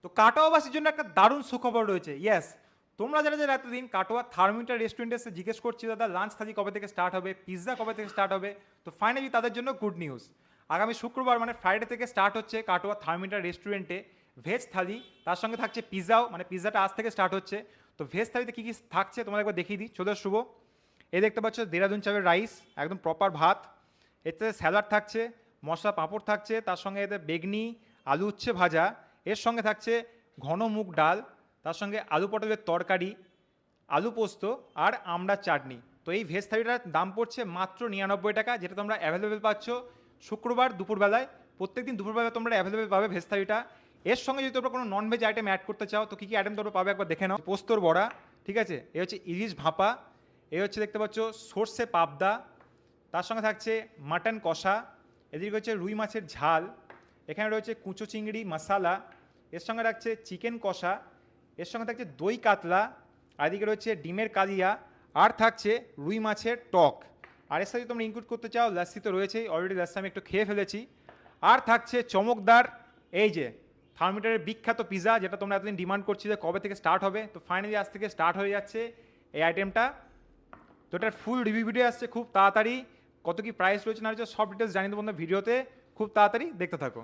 তো কাটোয়াবাসীর জন্য একটা দারুণ সুখবর রয়েছে। ইয়েস, তোমরা যারা যারা এতদিন কাটোয়া থার্মিটার রেস্টুরেন্টে এসে জিজ্ঞেস করছি দাদা লাঞ্চ থালি কবে থেকে স্টার্ট হবে, পিৎজা কবে থেকে স্টার্ট হবে, তো ফাইনালি তাদের জন্য গুড নিউজ। আগামী শুক্রবার মানে ফ্রাইডে থেকে স্টার্ট হচ্ছে কাটোয়া থার্মিটার রেস্টুরেন্টে ভেজ থালি, তার সঙ্গে থাকছে পিৎজাও, মানে পিৎজাটা আজ থেকে স্টার্ট হচ্ছে। তো ভেজ থালিতে কী কী থাকছে তোমাদের একবার দেখিয়ে দিই, চলে শুভ। এই দেখতে পাচ্ছ দেরাদুন চালের রাইস, একদম প্রপার ভাত, এতে স্যালাড থাকছে, মশলা পাঁপড় থাকছে, তার সঙ্গে এতে বেগনি, আলু উচ্ছে ভাজা, এর সঙ্গে থাকছে ঘন মুগ ডাল, তার সঙ্গে আলু পটলের তরকারি, আলু পোস্ত আর আমড়ার চাটনি। তো এই ভেজ থালিটার দাম পড়ছে মাত্র 99 টাকা, যেটা তোমরা অ্যাভেলেবেল পাচ্ছ শুক্রবার দুপুরবেলায়। প্রত্যেক দিন দুপুরবেলায় তোমরা অ্যাভেলেবেল পাবে ভেজ থালিটা। এর সঙ্গে যদি তোমরা কোনো ননভেজ আইটেম অ্যাড করতে চাও তো কী কী আইটেম তোমরা পাবে একবার দেখে নাও। পোস্তর বড়া, ঠিক আছে, এ হচ্ছে ইলিশ ভাপা, এ হচ্ছে দেখতে পাচ্ছ সর্ষে পাবদা, তার সঙ্গে থাকছে মাটন কষা, এদিকে হচ্ছে রুই মাছের ঝাল, এখানে রয়েছে কুচো চিংড়ি মশালা, এর সঙ্গে থাকছে চিকেন কষা, এর সঙ্গে থাকছে দই কাতলা, আর এদিকে রয়েছে ডিমের কালিয়া, আর থাকছে রুই মাছের টক। আর এর সাথে তোমরা ইনক্লুড করতে চাও লাস্সি তো রয়েছেই, অলরেডি লাস্সি আমি একটু খেয়ে ফেলেছি। আর থাকছে চমকদার এই যে থার্মিটারের বিখ্যাত পিৎজা, যেটা তোমরা এতদিন ডিমান্ড করছিলে কবে থেকে স্টার্ট হবে, তো ফাইনালি আজ থেকে স্টার্ট হয়ে যাচ্ছে এই আইটেমটা। তো এটার ফুল রিভিউ ভিডিও আসছে খুব তাড়াতাড়ি, কত কি প্রাইস রয়েছে না রয়েছে সব ডিটেলস জানিয়ে দেবো ভিডিওতে, খুব তাড়াতাড়ি দেখতে থাকো।